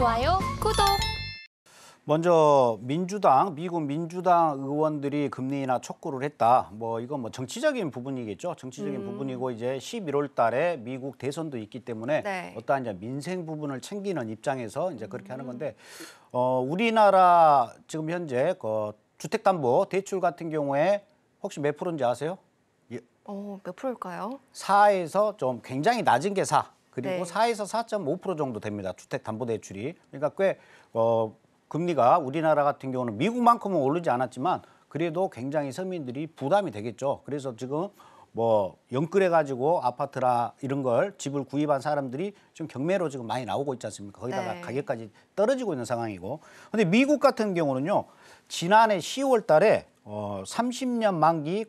좋아요, 구독. 먼저 미국 민주당 의원들이 금리 인하 촉구를 했다. 이건 정치적인 부분이겠죠. 정치적인 부분이고 이제 11월 달에 미국 대선도 있기 때문에 네. 어떠한 이제 민생 부분을 챙기는 입장에서 이제 그렇게 하는 건데 우리나라 지금 현재 그 주택담보대출 같은 경우에 혹시 몇 프로인지 아세요? 몇 프로일까요? 4에서 좀 굉장히 낮은 게 4. 그리고 네. 4에서 4.5% 정도 됩니다. 주택담보대출이. 그러니까 꽤 금리가 우리나라 같은 경우는 미국만큼은 오르지 않았지만 그래도 굉장히 서민들이 부담이 되겠죠. 그래서 지금 연끌해가지고 아파트나 이런 걸 집을 구입한 사람들이 지금 경매로 지금 많이 나오고 있지 않습니까? 거기다가 네. 가격까지 떨어지고 있는 상황이고. 근데 미국 같은 경우는요, 지난해 10월 달에 30년 만기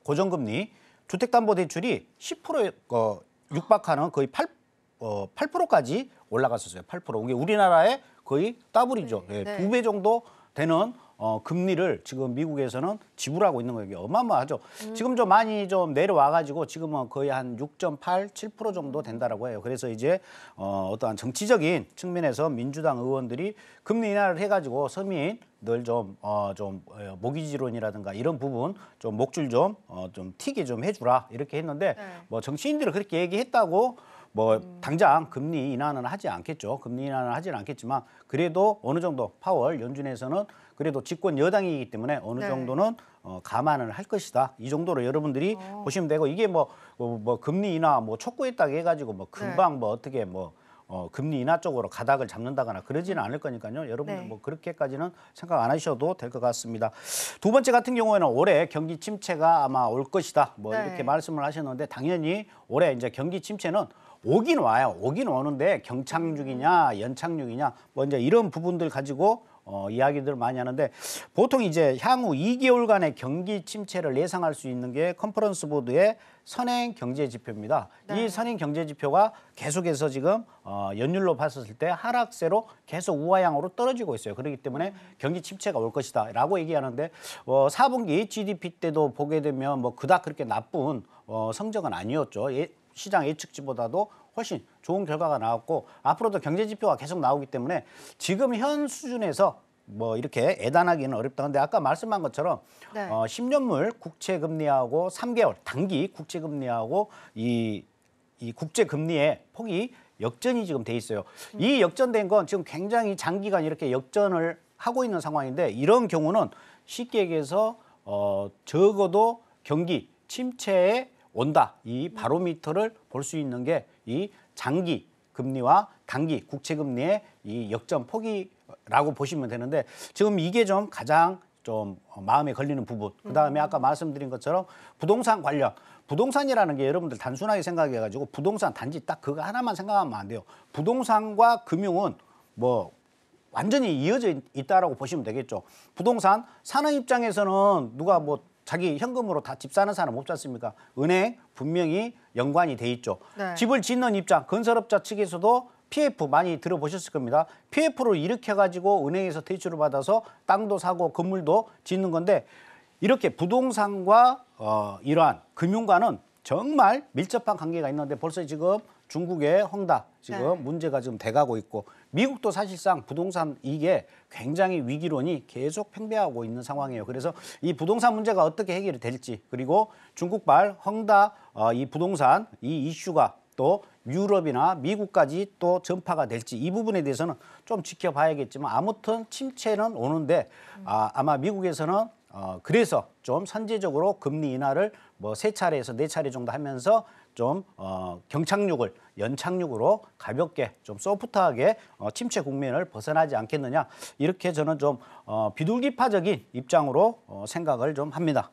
고정금리 주택담보대출이 10%에 육박하는 거의 8%까지 올라갔었어요. 8%. 이게 우리나라의 거의 더블이죠. 네. 네. 2배 정도 되는 금리를 지금 미국에서는 지불하고 있는 거예요. 어마어마하죠. 지금 좀 많이 좀 내려와가지고 지금은 거의 한 6.8, 7% 정도 된다라고 해요. 그래서 이제 어떠한 정치적인 측면에서 민주당 의원들이 금리 인하를 해가지고 서민들 좀 모기지론이라든가 이런 부분 좀 목줄 좀 튀게 좀 해주라 이렇게 했는데 네. 정치인들은 그렇게 얘기했다고 당장 금리 인하는 하지 않겠죠. 금리 인하는 하지는 않겠지만 그래도 어느 정도 파월 연준에서는 그래도 집권 여당이기 때문에 어느 네. 정도는 감안을 할 것이다. 이 정도로 여러분들이 보시면 되고 이게 금리 인하 촉구했다고 해가지고 금방 어떻게 금리 인하 쪽으로 가닥을 잡는다거나 그러지는 않을 거니까요. 여러분들 네. 그렇게까지는 생각 안 하셔도 될 것 같습니다. 두 번째 같은 경우에는 올해 경기 침체가 아마 올 것이다. 네. 이렇게 말씀을 하셨는데 당연히 올해 이제 경기 침체는 오긴 와요. 오긴 오는데 경착륙이냐 연착륙이냐 이제 이런 부분들 가지고 이야기들 많이 하는데 보통 이제 향후 2개월간의 경기 침체를 예상할 수 있는 게 컨퍼런스 보드의 선행 경제 지표입니다. 네. 이 선행 경제 지표가 계속해서 지금 연율로 봤었을 때 하락세로 계속 우하향으로 떨어지고 있어요. 그렇기 때문에 경기 침체가 올 것이다라고 얘기하는데 4분기 GDP 때도 보게 되면 그닥 그렇게 나쁜 성적은 아니었죠. 시장 예측치보다도 훨씬 좋은 결과가 나왔고 앞으로도 경제 지표가 계속 나오기 때문에 지금 현 수준에서 이렇게 애단하기는 어렵다. 근데 아까 말씀한 것처럼 네. 10년물 국채 금리하고 3개월 단기 국채 금리하고 이 국제 금리의 폭이 역전이 지금 돼 있어요. 이 역전된 건 지금 굉장히 장기간 이렇게 역전을 하고 있는 상황인데 이런 경우는 쉽게 얘기해서 적어도 경기 침체에 온다. 이 바로미터를 볼 수 있는 게 이 장기 금리와 단기 국채 금리의 이 역전 폭이라고 보시면 되는데 지금 이게 좀 가장 좀 마음에 걸리는 부분. 그다음에 아까 말씀드린 것처럼 부동산 관련. 부동산이라는 게 여러분들 단순하게 생각해가지고 부동산 단지 딱 그거 하나만 생각하면 안 돼요. 부동산과 금융은 완전히 이어져 있다라고 보시면 되겠죠. 부동산 사는 입장에서는 누가 자기 현금으로 다 집 사는 사람 없지 않습니까? 은행 분명히 연관이 돼 있죠. 네. 집을 짓는 입장, 건설업자 측에서도 PF 많이 들어보셨을 겁니다. PF를 일으켜가지고 은행에서 대출을 받아서 땅도 사고 건물도 짓는 건데 이렇게 부동산과 이러한 금융과는 정말 밀접한 관계가 있는데 벌써 지금 중국의 헝다 지금 문제가 지금 돼가고 있고 미국도 사실상 부동산 이게 굉장히 위기론이 계속 팽배하고 있는 상황이에요. 그래서 이 부동산 문제가 어떻게 해결이 될지 그리고 중국발 헝다 이 부동산 이 이슈가 또 유럽이나 미국까지 또 전파가 될지 이 부분에 대해서는 좀 지켜봐야겠지만 아무튼 침체는 오는데 아마 미국에서는 그래서 좀 선제적으로 금리 인하를 3차례에서 4차례 정도 하면서 좀 경착륙을 연착륙으로 가볍게 좀 소프트하게 침체 국면을 벗어나지 않겠느냐 이렇게 저는 좀 비둘기파적인 입장으로 생각을 좀 합니다.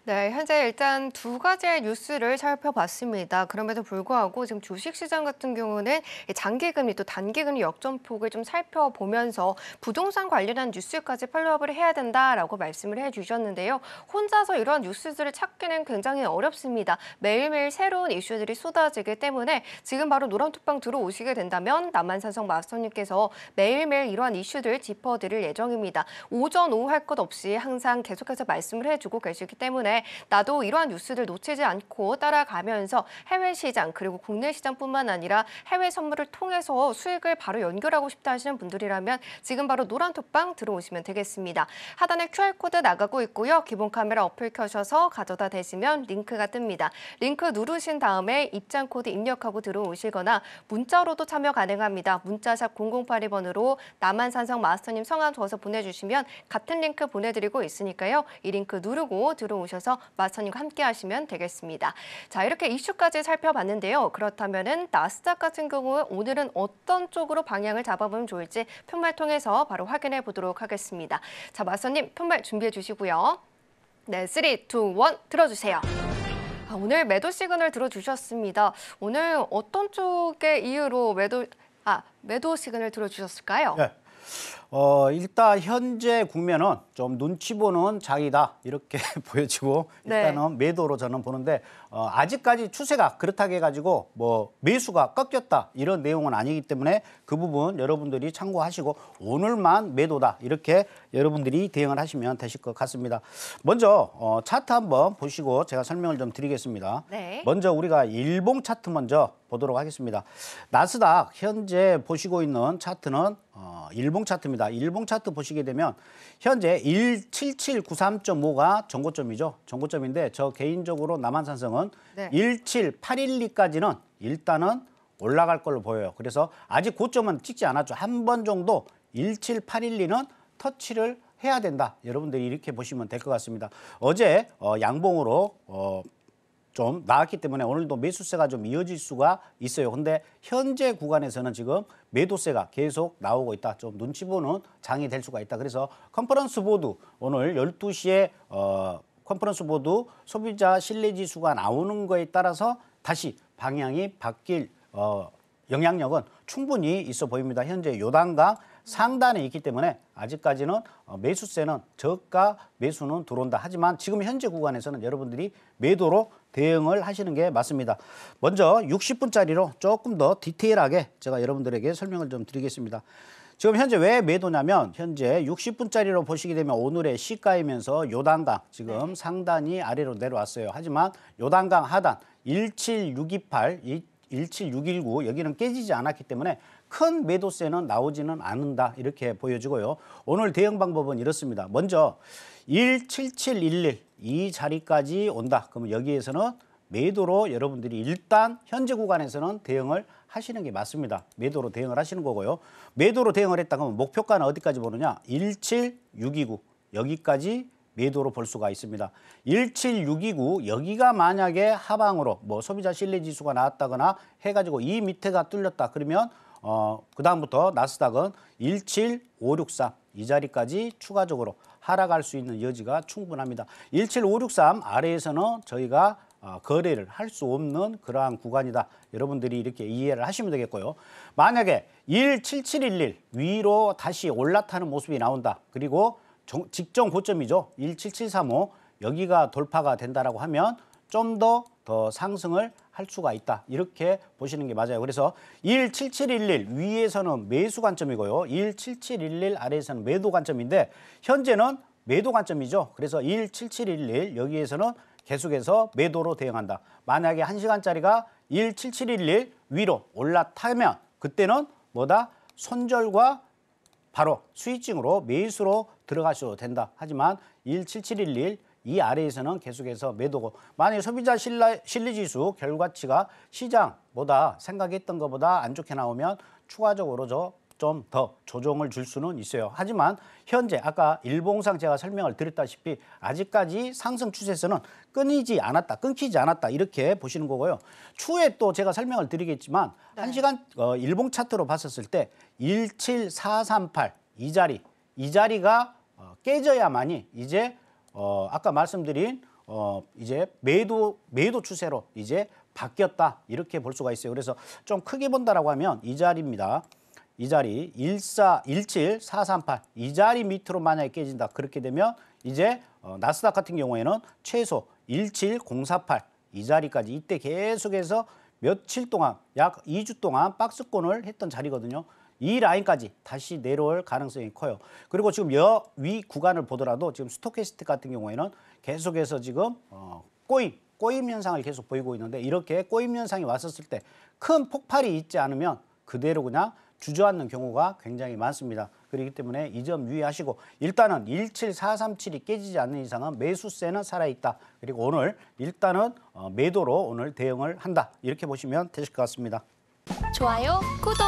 네, 현재 일단 두 가지의 뉴스를 살펴봤습니다. 그럼에도 불구하고 지금 주식시장 같은 경우는 장기금리 또 단기금리 역전폭을 좀 살펴보면서 부동산 관련한 뉴스까지 팔로우업을 해야 된다라고 말씀을 해주셨는데요. 혼자서 이러한 뉴스들을 찾기는 굉장히 어렵습니다. 매일매일 새로운 이슈들이 쏟아지기 때문에 지금 바로 노란톡방 들어오시게 된다면 남한산성 마스터님께서 매일매일 이러한 이슈들 짚어드릴 예정입니다. 오전, 오후 할 것 없이 항상 계속해서 말씀을 해주고 계시기 때문에 때문에 나도 이러한 뉴스들 놓치지 않고 따라가면서 해외 시장 그리고 국내 시장뿐만 아니라 해외 선물을 통해서 수익을 바로 연결하고 싶다 하시는 분들이라면 지금 바로 노란톡방 들어오시면 되겠습니다. 하단에 QR코드 나가고 있고요. 기본 카메라 어플 켜셔서 가져다 대시면 링크가 뜹니다. 링크 누르신 다음에 입장 코드 입력하고 들어오시거나 문자로도 참여 가능합니다. 문자샵 0082번으로 남한산성 마스터님 성함 적어서 보내주시면 같은 링크 보내드리고 있으니까요. 이 링크 누르고 들어오셔서 마스터님과 함께 하시면 되겠습니다. 자, 이렇게 이슈까지 살펴봤는데요. 그렇다면은 나스닥 같은 경우 오늘은 어떤 쪽으로 방향을 잡아보면 좋을지 편말 통해서 바로 확인해 보도록 하겠습니다. 자, 마스터님 편말 준비해 주시고요. 네, 3, 2, 1 들어주세요. 오늘 매도 시그널 들어주셨습니다. 오늘 어떤 쪽의 이유로 매도 시그널 들어주셨을까요? 네. 일단 현재 국면은 좀 눈치 보는 장이다 이렇게 보여지고 일단은 매도로 저는 보는데 아직까지 추세가 그렇다고 해가지고 뭐 매수가 꺾였다 이런 내용은 아니기 때문에 그 부분 여러분들이 참고하시고 오늘만 매도다 이렇게 여러분들이 대응을 하시면 되실 것 같습니다. 먼저 차트 한번 보시고 제가 설명을 좀 드리겠습니다. 네. 먼저 우리가 일봉 차트 먼저 보도록 하겠습니다. 나스닥 현재 보시고 있는 차트는 일봉 차트입니다. 일봉 차트 보시게 되면 현재 17793.5가 정고점이죠. 정고점인데 저 개인적으로 남한산성은 17812까지는 일단은 올라갈 걸로 보여요. 그래서 아직 고점은 찍지 않았죠. 한 번 정도 17812는 터치를 해야 된다. 여러분들이 이렇게 보시면 될 것 같습니다. 어제 양봉으로 좀 나왔기 때문에 오늘도 매수세가 좀 이어질 수가 있어요. 근데 현재 구간에서는 지금 매도세가 계속 나오고 있다. 좀 눈치 보는 장이 될 수가 있다. 그래서 컨퍼런스 보드 오늘 12시에 컨퍼런스 보드 소비자 신뢰지수가 나오는 거에 따라서 다시 방향이 바뀔 영향력은 충분히 있어 보입니다. 현재 요단강 상단에 있기 때문에 아직까지는 매수세는 저가 매수는 들어온다. 하지만 지금 현재 구간에서는 여러분들이 매도로 대응을 하시는 게 맞습니다. 먼저 60분짜리로 조금 더 디테일하게 제가 여러분들에게 설명을 좀 드리겠습니다. 지금 현재 왜 매도냐면 현재 60분짜리로 보시게 되면 오늘의 시가이면서 요단강 지금 상단이 아래로 내려왔어요. 하지만 요단강 하단 17628, 17619 여기는 깨지지 않았기 때문에 큰 매도세는 나오지는 않는다 이렇게 보여지고요. 오늘 대응 방법은 이렇습니다. 먼저 17711 이 자리까지 온다. 그러면 여기에서는 매도로 여러분들이 일단 현재 구간에서는 대응을 하시는 게 맞습니다. 매도로 대응을 하시는 거고요. 매도로 대응을 했다 그러면 목표가는 어디까지 보느냐? 17629 여기까지 매도로 볼 수가 있습니다. 17629 여기가 만약에 하방으로 뭐 소비자 신뢰지수가 나왔다거나 해가지고 이 밑에가 뚫렸다 그러면 그 다음부터 나스닥은 17563 이 자리까지 추가적으로 하락할 수 있는 여지가 충분합니다. 17563 아래에서는 저희가 거래를 할 수 없는 그러한 구간이다. 여러분들이 이렇게 이해를 하시면 되겠고요. 만약에 17711 위로 다시 올라타는 모습이 나온다. 그리고 직전 고점이죠. 17735 여기가 돌파가 된다라고 하면 좀 더 상승을 할 수가 있다. 이렇게 보시는 게 맞아요. 그래서 17711 위에서는 매수 관점이고요. 17711 아래에서는 매도 관점인데 현재는 매도 관점이죠. 그래서 17711 여기에서는 계속해서 매도로 대응한다. 만약에 1시간짜리가 17711 위로 올라타면 그때는 뭐다? 손절과 바로 스위칭으로 매수로 들어가셔도 된다. 하지만 17711 이 아래에서는 계속해서 매도고 만약에 소비자 신뢰지수 결과치가 시장보다 생각했던 것보다 안 좋게 나오면 추가적으로 좀 더 조정을 줄 수는 있어요. 하지만 현재 아까 일봉상 제가 설명을 드렸다시피 아직까지 상승 추세에서는 끊이지 않았다 이렇게 보시는 거고요. 추후에 또 제가 설명을 드리겠지만 1시간 일봉 차트로 봤었을 때 17438 이 자리가 깨져야만이 이제 아까 말씀드린 이제 매도 추세로 이제 바뀌었다 이렇게 볼 수가 있어요. 그래서 좀 크게 본다라고 하면 이 자리입니다. 이 자리 17438 이 자리 밑으로 만약에 깨진다. 그렇게 되면 이제 나스닥 같은 경우에는 최소 17048 이 자리까지 이때 계속해서 며칠 동안 약 2주 동안 박스권을 했던 자리거든요. 이 라인까지 다시 내려올 가능성이 커요. 그리고 지금 위 구간을 보더라도 지금 스토캐스틱 같은 경우에는 계속해서 지금 꼬임 현상을 계속 보이고 있는데 이렇게 꼬임 현상이 왔었을 때 큰 폭발이 있지 않으면 그대로 그냥 주저앉는 경우가 굉장히 많습니다. 그렇기 때문에 이 점 유의하시고 일단은 17437이 깨지지 않는 이상은 매수세는 살아있다. 그리고 오늘 일단은 매도로 오늘 대응을 한다. 이렇게 보시면 되실 것 같습니다. 좋아요, 구독!